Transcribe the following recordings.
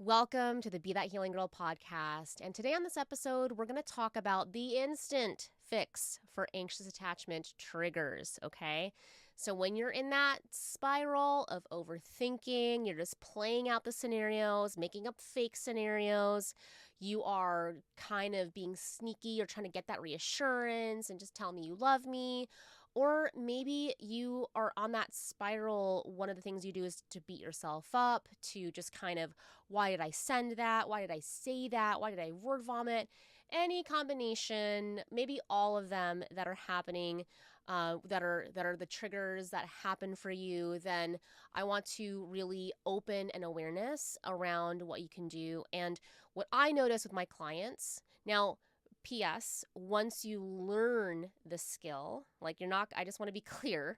Welcome to the Be That Healing Girl podcast. And today on this episode, we're going to talk about the instant fix for anxious attachment triggers, okay? So when you're in that spiral of overthinking, you're just playing out the scenarios, making up fake scenarios, you are kind of being sneaky, you're trying to get that reassurance and just tell me you love me. Or maybe you are on that spiral. One of the things you do is to beat yourself up, to just kind of, why did I send that? Why did I say that? Why did I word vomit? Any combination, maybe all of them that are happening, that are the triggers that happen for you, then I want to really open an awareness around what you can do. And what I notice with my clients now, P.S. Once you learn the skill, like I just want to be clear,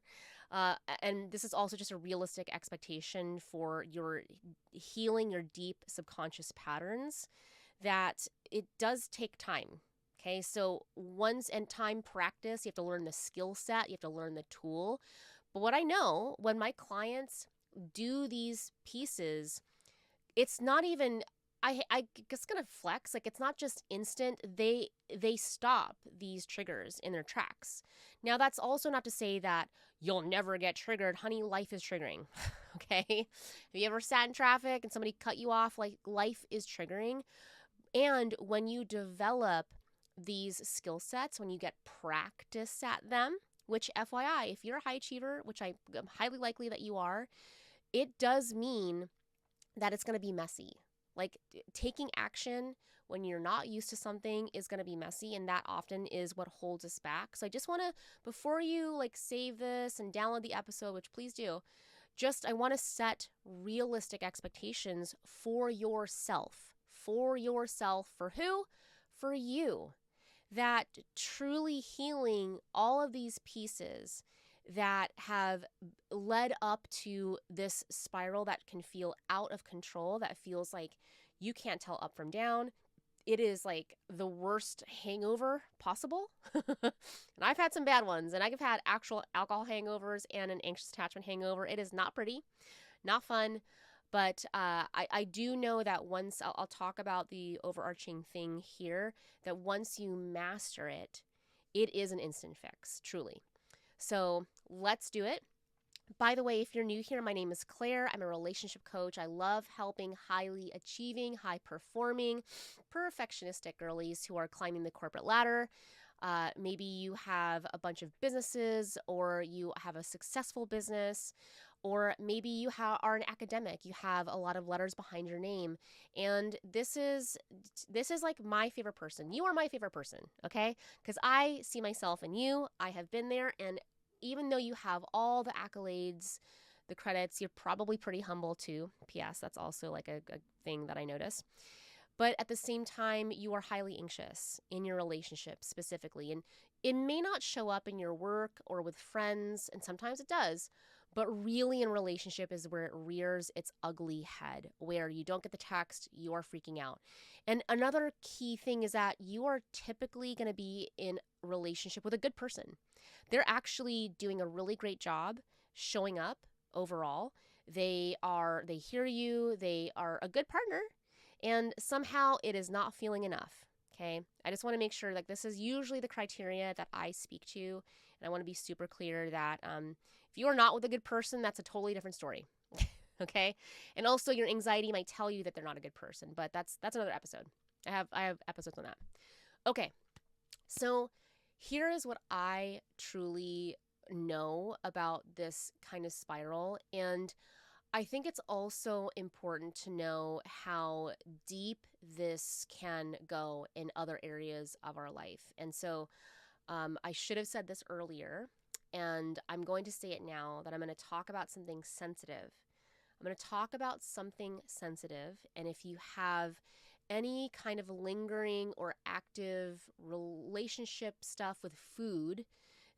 and this is also just a realistic expectation for your healing your deep subconscious patterns, that it does take time. Okay, so time practice, you have to learn the skill set, you have to learn the tool. But what I know when my clients do these pieces, it's not even, I just gonna flex, like it's not just instant. They stop these triggers in their tracks. Now that's also not to say that you'll never get triggered. Honey, life is triggering. Okay? Have you ever sat in traffic and somebody cut you off? Like, life is triggering. And when you develop these skill sets, when you get practice at them, which FYI, if you're a high achiever, which I'm highly likely that you are, it does mean that it's going to be messy. Like, taking action when you're not used to something is going to be messy, and that often is what holds us back. So I just want to, before you save this and download the episode, which please do, I want to set realistic expectations for yourself. For yourself. For who? For you. That truly healing all of these pieces that have led up to this spiral that can feel out of control, that feels like you can't tell up from down. It is like the worst hangover possible. And I've had some bad ones, and I've had actual alcohol hangovers and an anxious attachment hangover. It is not pretty, not fun. But I do know that once, I'll talk about the overarching thing here, that once you master it, it is an instant fix, truly. So let's do it. By the way, if you're new here, my name is Claire. I'm a relationship coach. I love helping highly achieving, high performing, perfectionistic girlies who are climbing the corporate ladder. Maybe you have a bunch of businesses, or you have a successful business, or maybe you are an academic. You have a lot of letters behind your name. And this is like my favorite person. You are my favorite person, okay? Because I see myself in you. I have been there, and even though you have all the accolades, the credits, you're probably pretty humble too. P.S. That's also like a thing that I notice. But at the same time, you are highly anxious in your relationship specifically. And it may not show up in your work or with friends, and sometimes it does. But really, in relationship is where it rears its ugly head, where you don't get the text, you are freaking out. And another key thing is that you are typically going to be in relationship with a good person. They're actually doing a really great job showing up overall. They hear you, they are a good partner, and somehow it is not feeling enough. Okay. I just want to make sure, like, this is usually the criteria that I speak to. And I want to be super clear that if you are not with a good person, that's a totally different story. Okay. And also, your anxiety might tell you that they're not a good person, but that's another episode. I have episodes on that. Okay. So here is what I truly know about this kind of spiral. And I think it's also important to know how deep this can go in other areas of our life. And so I should have said this earlier, and I'm going to say it now, that I'm going to talk about something sensitive. I'm going to talk about something sensitive. And if you have any kind of lingering or active relationship stuff with food,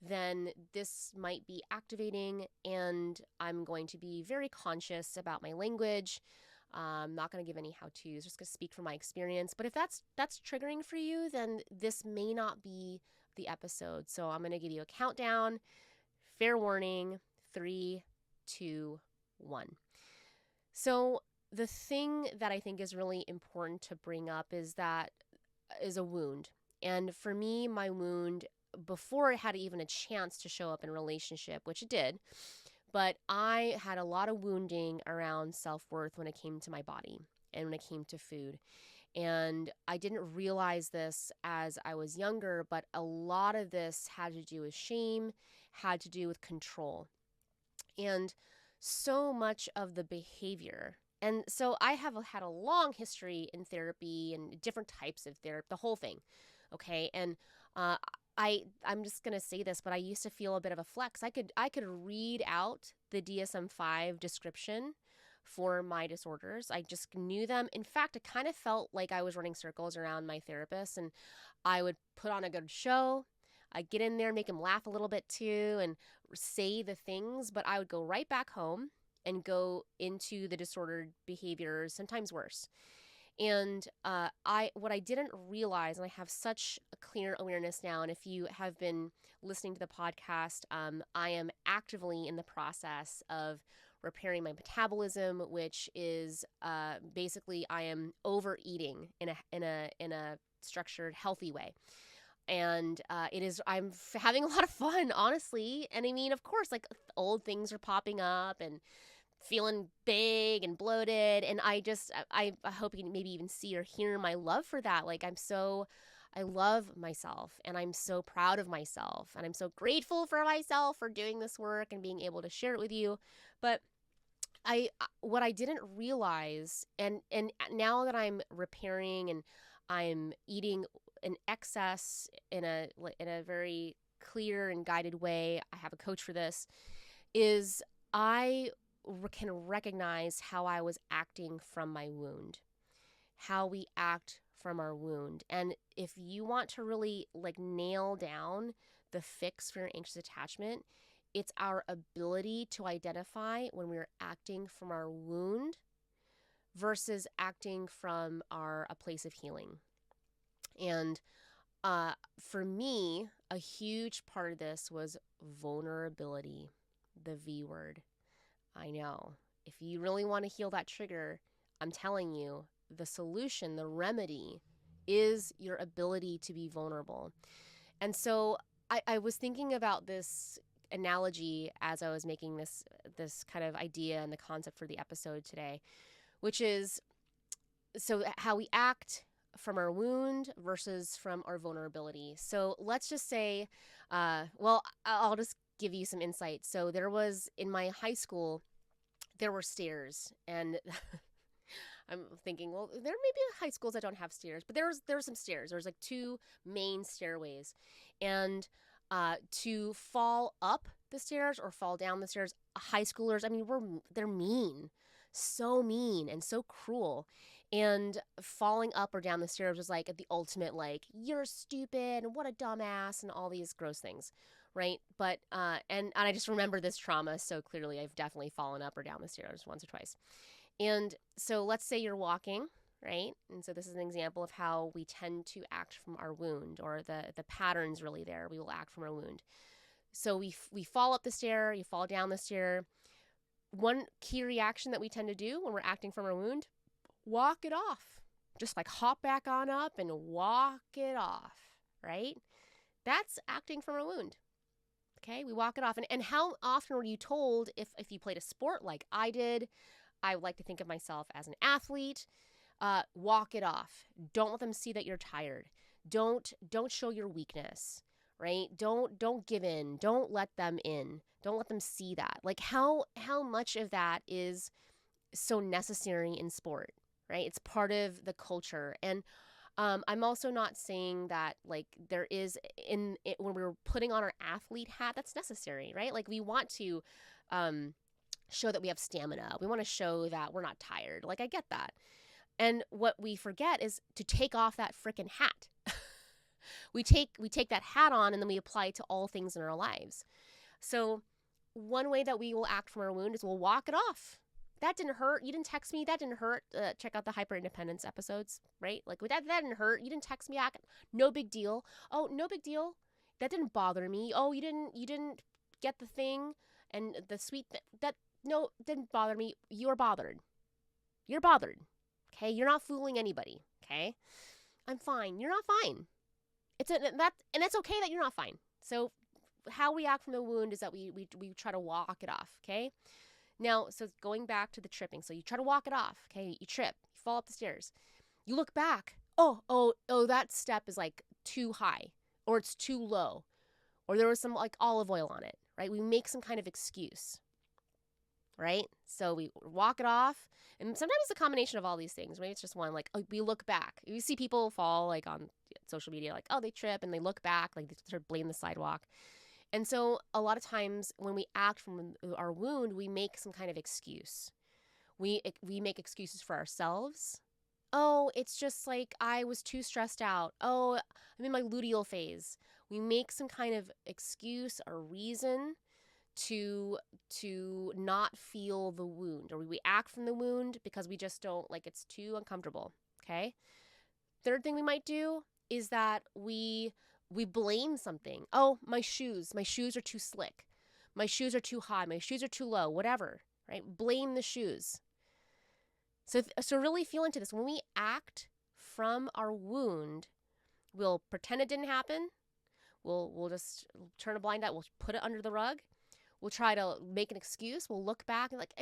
then this might be activating, and I'm going to be very conscious about my language. I'm not going to give any how-tos, just going to speak from my experience. But if that's triggering for you, then this may not be the episode. So I'm going to give you a countdown. Fair warning, 3, 2, 1. So the thing that I think is really important to bring up is a wound. And for me, my wound, before it had even a chance to show up in a relationship, which it did, but I had a lot of wounding around self-worth when it came to my body and when it came to food. And I didn't realize this as I was younger, but a lot of this had to do with shame, had to do with control. And so much of the behavior. And so I have had a long history in therapy and different types of therapy, the whole thing. Okay. And uh, I'm just gonna say this, but I used to feel a bit of a flex. I could read out the DSM-5 description for my disorders. I just knew them. In fact, it kind of felt like I was running circles around my therapist, and I would put on a good show. I'd get in there, make him laugh a little bit too, and say the things, but I would go right back home and go into the disordered behaviors, sometimes worse. And what I didn't realize, and I have such a clear awareness now, and if you have been listening to the podcast, I am actively in the process of repairing my metabolism, which is basically I am overeating in a structured, healthy way. And I'm having a lot of fun, honestly. And I mean, of course, like old things are popping up and feeling big and bloated. And I hope you can maybe even see or hear my love for that. Like I love myself, and I'm so proud of myself, and I'm so grateful for myself for doing this work and being able to share it with you. But what I didn't realize, and now that I'm repairing and I'm eating in excess in a very clear and guided way, I have a coach for this, is I can recognize how I was acting from my wound, how we act from our wound. And if you want to really like nail down the fix for your anxious attachment, it's our ability to identify when we're acting from our wound versus acting from a place of healing. And for me, a huge part of this was vulnerability, the V word. I know. If you really want to heal that trigger, I'm telling you, the solution, the remedy is your ability to be vulnerable. And so I was thinking about this analogy as I was making this kind of idea and the concept for the episode today, which is so how we act from our wound versus from our vulnerability. So let's just say, I'll just give you some insight. So there was, in my high school, there were stairs, and I'm thinking, well, there may be high schools that don't have stairs, but there were some stairs. There was like two main stairways, and to fall up the stairs or fall down the stairs, high schoolers, I mean, they're mean, so mean and so cruel. And falling up or down the stairs was like the ultimate, like, you're stupid and what a dumbass and all these gross things, right? But and I just remember this trauma so clearly. I've definitely fallen up or down the stairs once or twice. And so let's say you're walking, right? And so this is an example of how we tend to act from our wound, or the patterns really there. We will act from our wound. So we fall up the stair, you fall down the stair. One key reaction that we tend to do when we're acting from our wound, walk it off. Just like hop back on up and walk it off, right? That's acting from a wound. Okay, we walk it off. And how often were you told, if you played a sport like I did, I would like to think of myself as an athlete, walk it off. Don't let them see that you're tired. Don't show your weakness, right? Don't give in. Don't let them in. Don't let them see that. Like how much of that is so necessary in sport, right? It's part of the culture. And I'm also not saying that like there is when we're putting on our athlete hat, that's necessary, right? Like we want to show that we have stamina. We want to show that we're not tired. Like I get that. And what we forget is to take off that frickin' hat. we take that hat on and then we apply it to all things in our lives. So one way that we will act from our wound is we'll walk it off. That didn't hurt. You didn't text me. That didn't hurt. Check out the hyper independence episodes, right? Like that didn't hurt. You didn't text me back. No big deal. Oh, no big deal. That didn't bother me. Oh, you didn't get the thing and the sweet that no, didn't bother me. You were bothered. You're bothered. Okay? You're not fooling anybody. Okay? I'm fine. You're not fine. And it's okay that you're not fine. So how we act from the wound is that we try to walk it off. Okay? Now, so going back to the tripping. So you try to walk it off. Okay? You trip. You fall up the stairs. You look back. Oh, that step is like too high, or it's too low, or there was some like olive oil on it, right? We make some kind of excuse, right? So we walk it off, and sometimes it's a combination of all these things. Maybe it's just one, like, we look back. You see people fall like on social media, like, they trip and they look back, like they start blaming the sidewalk. And so a lot of times when we act from our wound, we make some kind of excuse. We make excuses for ourselves. Oh, it's just like I was too stressed out. Oh, I'm in my luteal phase. We make some kind of excuse or reason to not feel the wound, or we act from the wound because we just don't, like, it's too uncomfortable. Okay? Third thing we might do is that we blame something. Oh, my shoes are too slick. My shoes are too high. My shoes are too low. Whatever, right? Blame the shoes. So really feel into this. When we act from our wound, we'll pretend it didn't happen. We'll just turn a blind eye. We'll put it under the rug. We'll try to make an excuse. We'll look back and, like,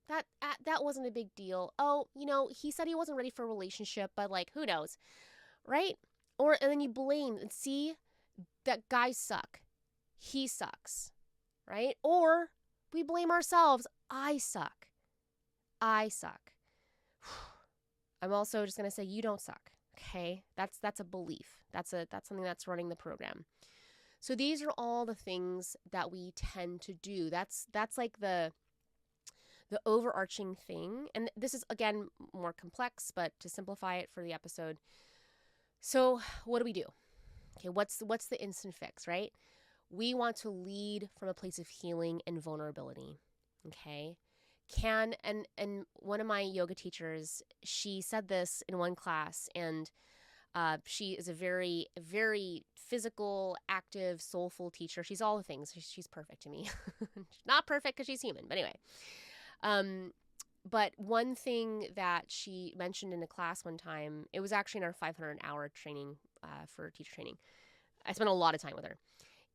that wasn't a big deal. Oh, he said he wasn't ready for a relationship, but, like, who knows, right? And then you blame and see that guys suck. He sucks, right? Or we blame ourselves. I suck. I'm also just going to say you don't suck. Okay? That's a belief. That's something that's running the program. So these are all the things that we tend to do. That's like the overarching thing. And this is, again, more complex, but to simplify it for the episode. So what do? Okay, what's the instant fix, right? We want to lead from a place of healing and vulnerability. Okay? And one of my yoga teachers, she said this in one class, and she is a very, very physical, active, soulful teacher. She's all the things. She's perfect to me. She's not perfect because she's human, but anyway. But one thing that she mentioned in a class one time, it was actually in our 500-hour training for teacher training. I spent a lot of time with her.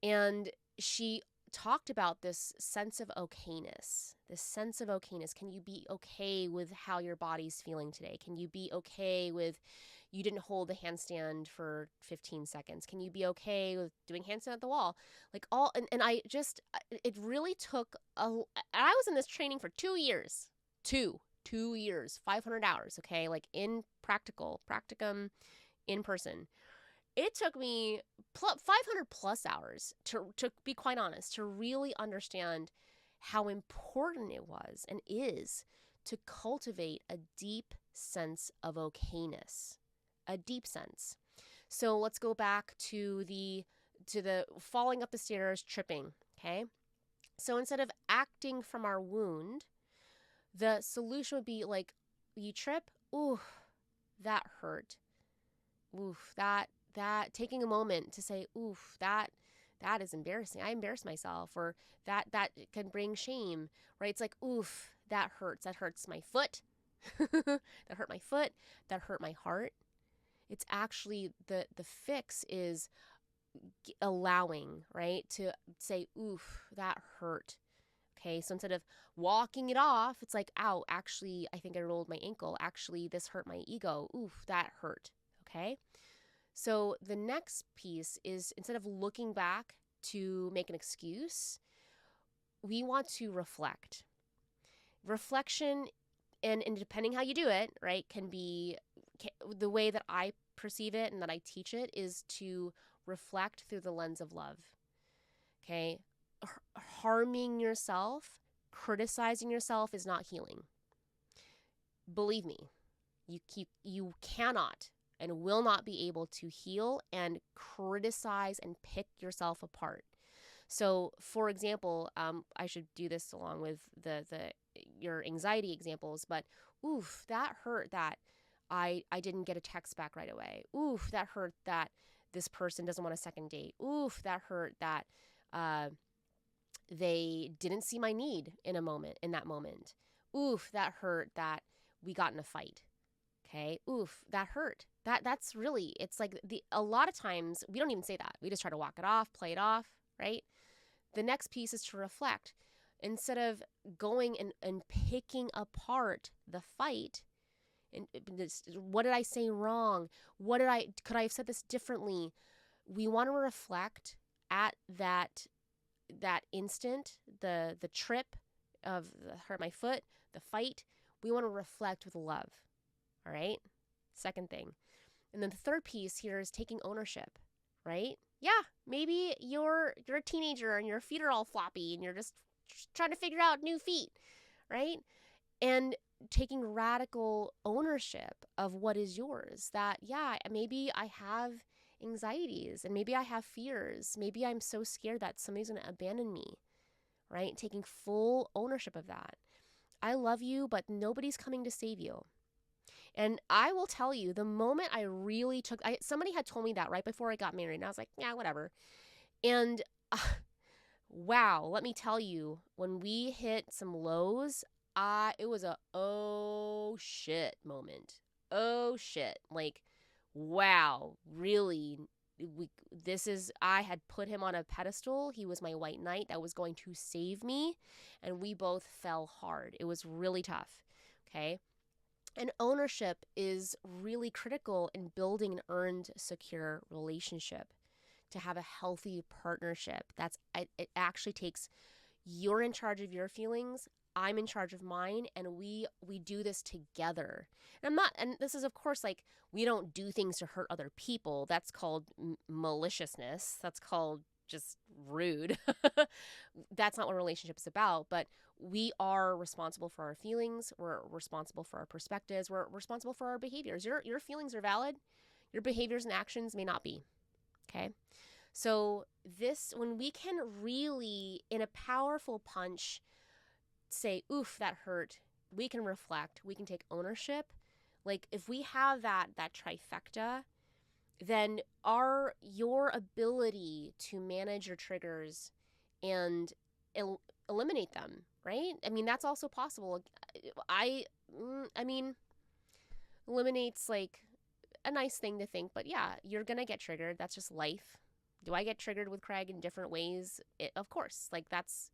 And she talked about this sense of okayness. Can you be okay with how your body's feeling today? Can you be okay with you didn't hold the handstand for 15 seconds? Can you be okay with doing handstand at the wall? Like and I just, it really took I was in this training for 2 years. 2 years, 500 hours, okay? Like in practicum, in person. It took me 500 plus hours to be quite honest, to really understand how important it was and is to cultivate a deep sense of okayness, a deep sense. So let's go back to the falling up the stairs, tripping, okay? So instead of acting from our wound, the solution would be like, you trip, ooh, that hurt. Oof, that taking a moment to say, oof, that is embarrassing. I embarrassed myself, or that can bring shame, right? It's like, oof, that hurts. That hurts my foot. That hurt my foot. That hurt my heart. It's actually the fix is allowing, right? To say, oof, that hurt. Okay, so instead of walking it off, it's like, ow, actually, I think I rolled my ankle. Actually, this hurt my ego. Oof, that hurt. Okay? So the next piece is, instead of looking back to make an excuse, we want to reflect. Reflection, and depending how you do it, right, can be the way that I perceive it and that I teach it is to reflect through the lens of love. Okay? Harming yourself, criticizing yourself is not healing. Believe me, you cannot and will not be able to heal and criticize and pick yourself apart. So, for example, I should do this along with your anxiety examples, but oof, that hurt that I didn't get a text back right away. Oof, that hurt that this person doesn't want a second date. Oof, that hurt that they didn't see my need in that moment. Oof, that hurt that we got in a fight. Okay. Oof, that hurt. That's really, it's like a lot of times we don't even say that. We just try to walk it off, play it off, right? The next piece is to reflect. Instead of going and picking apart the fight, and what did I say wrong? Could I have said this differently? We want to reflect at that instant, the trip of hurt my foot, the fight. We want to reflect with love. All right. Second thing. And then the third piece here is taking ownership, right? Yeah, maybe you're a teenager and your feet are all floppy and you're just trying to figure out new feet, right? And taking radical ownership of what is yours. That, yeah, maybe I have anxieties and maybe I have fears. Maybe I'm so scared that somebody's going to abandon me, right? Taking full ownership of that. I love you, but nobody's coming to save you. And I will tell you, the moment I really somebody had told me that right before I got married, and I was like, yeah, whatever. And wow, let me tell you, when we hit some lows, it was a oh shit moment. Oh shit. Like, wow, really, I had put him on a pedestal. He was my white knight that was going to save me. And we both fell hard. It was really tough. Okay. And ownership is really critical in building an earned, secure relationship. To have a healthy partnership, it actually takes, you're in charge of your feelings, I'm in charge of mine, and we do this together. And this is of course, like, we don't do things to hurt other people. That's called maliciousness. That's called just rude. That's not what a relationship is about. But we are responsible for our feelings. We're responsible for our perspectives. We're responsible for our behaviors. Your feelings are valid. Your behaviors and actions may not be. Okay. So when we can really, in a powerful punch, say, oof, that hurt, we can reflect, we can take ownership. Like, if we have that trifecta, then your ability to manage your triggers and eliminate them, right? I mean, that's also possible. I mean, eliminate's like a nice thing to think, but yeah, you're going to get triggered. That's just life. Do I get triggered with Craig in different ways? Of course. Like, that's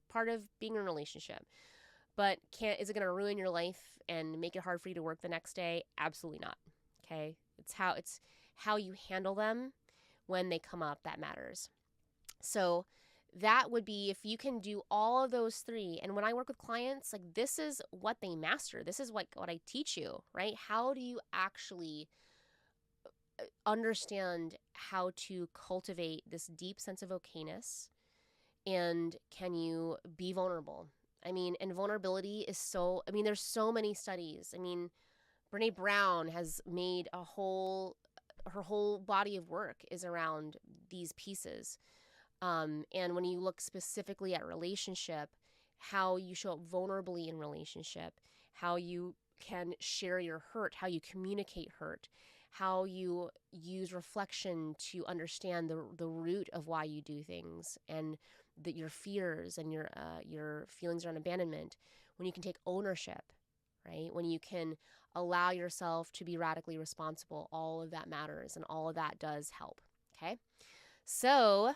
part of being in a relationship. But is it going to ruin your life and make it hard for you to work the next day? Absolutely not. Okay? It's how you handle them when they come up that matters. So that would be, if you can do all of those three. And when I work with clients, like, this is what they master. This is what I teach you, right? How do you actually understand how to cultivate this deep sense of okayness, and can you be vulnerable? I mean, and vulnerability is there's so many studies. I mean, Brene Brown has made her whole body of work is around these pieces. And when you look specifically at relationship, how you show up vulnerably in relationship, how you can share your hurt, how you communicate hurt, how you use reflection to understand the root of why you do things, and your fears and your feelings around abandonment. When you can take ownership, right? When you can allow yourself to be radically responsible, all of that matters, and all of that does help. Okay, so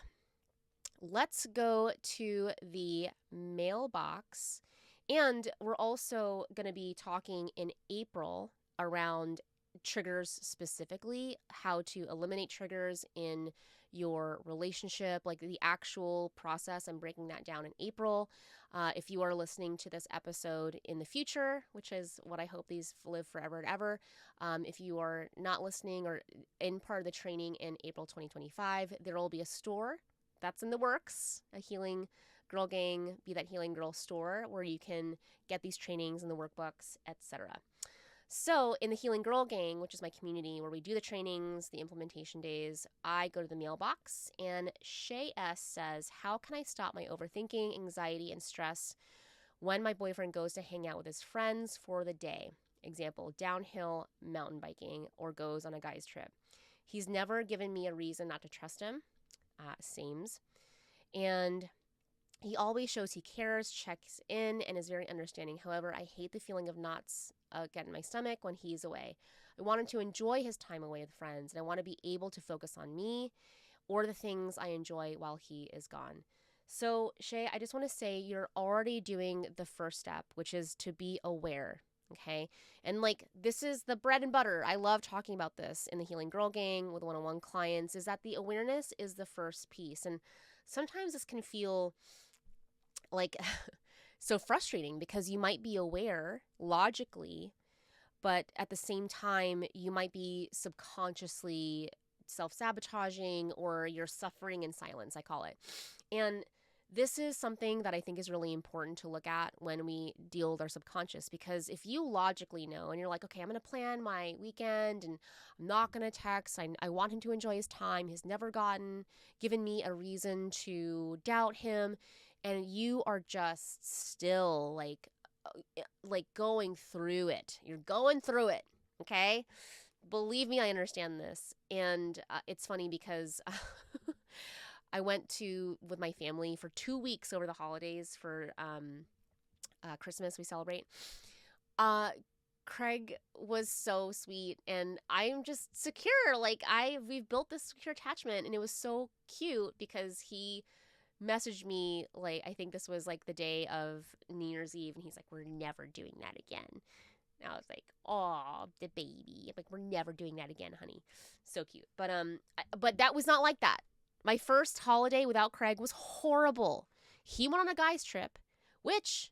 let's go to the mailbox, and we're also going to be talking in April around triggers, specifically how to eliminate triggers in your relationship, like the actual process. I'm breaking that down in April. If you are listening to this episode in the future, which is what I hope these live forever and ever, if you are not listening or in part of the training in April 2025, there will be a store that's in the works, a Healing Girl Gang, Be That Healing Girl store, where you can get these trainings and the workbooks, etc. So in the Healing Girl Gang, which is my community where we do the trainings, the implementation days, I go to the mailbox, and Shay S says, how can I stop my overthinking, anxiety, and stress when my boyfriend goes to hang out with his friends for the day? Example, downhill mountain biking, or goes on a guy's trip. He's never given me a reason not to trust him. Sames. And he always shows he cares, checks in, and is very understanding. However, I hate the feeling of not get in my stomach when he's away. I want him to enjoy his time away with friends, and I want to be able to focus on me or the things I enjoy while he is gone. So, Shay, I just want to say you're already doing the first step, which is to be aware. Okay. And like, this is the bread and butter. I love talking about this in the Healing Girl Gang with one-on-one clients, is that the awareness is the first piece. And sometimes this can feel like so frustrating because you might be aware logically, but at the same time, you might be subconsciously self-sabotaging, or you're suffering in silence, I call it. And this is something that I think is really important to look at when we deal with our subconscious, because if you logically know and you're like, okay, I'm going to plan my weekend and I'm not going to text. I want him to enjoy his time. He's never given me a reason to doubt him. And you are just still like going through it. You're going through it. Okay. Believe me, I understand this. And it's funny because I went with my family for 2 weeks over the holidays for Christmas. We celebrate. Craig was so sweet, and I'm just secure. Like we've built this secure attachment, and it was so cute because he messaged me, like, I think this was like the day of New Year's Eve, and he's like, we're never doing that again. And I was like, oh, the baby. I'm like, we're never doing that again, honey. So cute. But that was not like that. My first holiday without Craig was horrible. He went on a guy's trip, which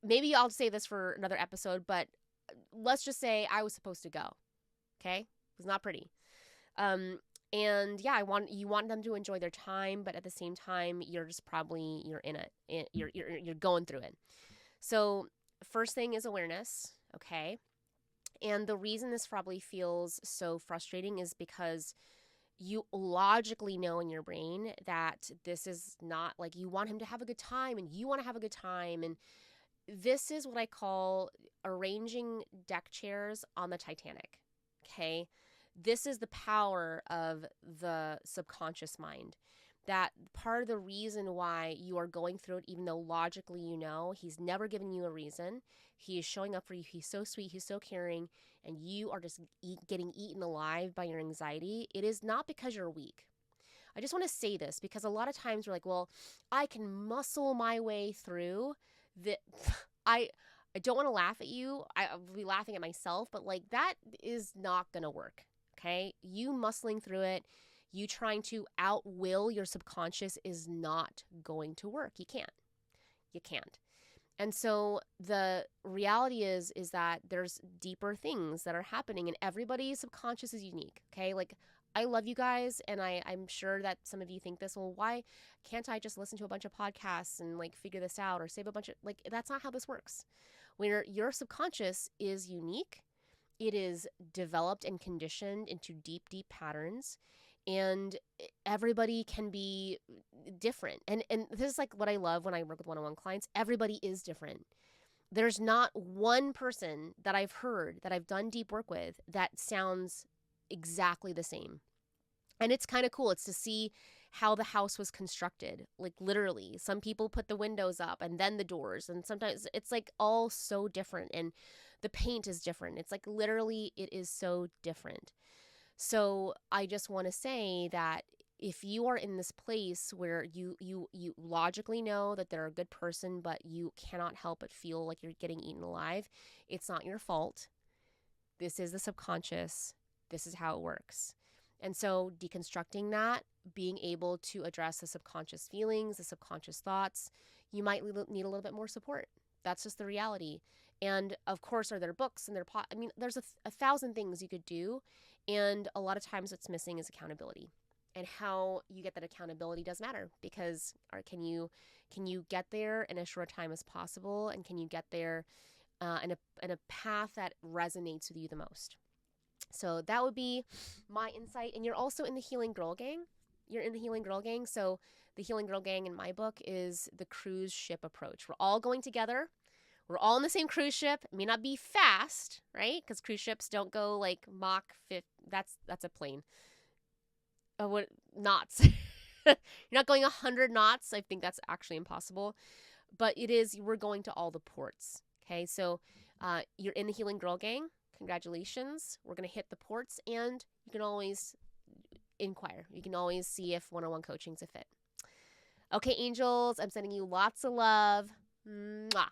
maybe I'll say this for another episode, but let's just say I was supposed to go. Okay? It was not pretty. And yeah, you want them to enjoy their time, but at the same time, you're in it. You're going through it. So first thing is awareness, okay? And the reason this probably feels so frustrating is because you logically know in your brain that this is not like, you want him to have a good time and you want to have a good time. And this is what I call arranging deck chairs on the Titanic, okay? This is the power of the subconscious mind. That part of the reason why you are going through it, even though logically you know he's never given you a reason, he is showing up for you, he's so sweet, he's so caring, and you are just getting eaten alive by your anxiety, it is not because you're weak. I just want to say this because a lot of times we're like, well, I can muscle my way through the I don't want to laugh at you. I'll be laughing at myself, but like, that is not going to work. Okay? You muscling through it, you trying to outwill your subconscious is not going to work. You can't. And so the reality is that there's deeper things that are happening, and everybody's subconscious is unique. Okay? Like, I love you guys, and I'm sure that some of you think this, well, why can't I just listen to a bunch of podcasts and like figure this out or save a bunch of, like, that's not how this works. Where your subconscious is unique, it is developed and conditioned into deep, deep patterns, and everybody can be different. And this is like what I love when I work with one-on-one clients. Everybody is different. There's not one person that I've heard that I've done deep work with that sounds exactly the same. And it's kind of cool. It's to see how the house was constructed. Like, literally, some people put the windows up and then the doors, and sometimes it's like all so different, and the paint is different. It's like, literally, it is so different. So I just want to say that if you are in this place where you logically know that they're a good person, but you cannot help but feel like you're getting eaten alive, it's not your fault. This is the subconscious. This is how it works. And so deconstructing that, being able to address the subconscious feelings, the subconscious thoughts, you might need a little bit more support. That's just the reality. And of course, are there books and there's a thousand things you could do. And a lot of times what's missing is accountability. And how you get that accountability does matter, because can you get there in a short time as possible? And can you get there in a path that resonates with you the most? So that would be my insight. And you're also in the Healing Girl Gang. You're in the Healing Girl Gang. So the Healing Girl Gang in my book is the cruise ship approach. We're all going together. We're all in the same cruise ship. It may not be fast, right? Because cruise ships don't go like Mach 50. That's a plane. What knots? You're not going 100 knots. I think that's actually impossible. But we're going to all the ports. Okay, so you're in the Healing Girl Gang. Congratulations. We're going to hit the ports, and you can always inquire. You can always see if one-on-one coaching's a fit. Okay, angels, I'm sending you lots of love. Mwah.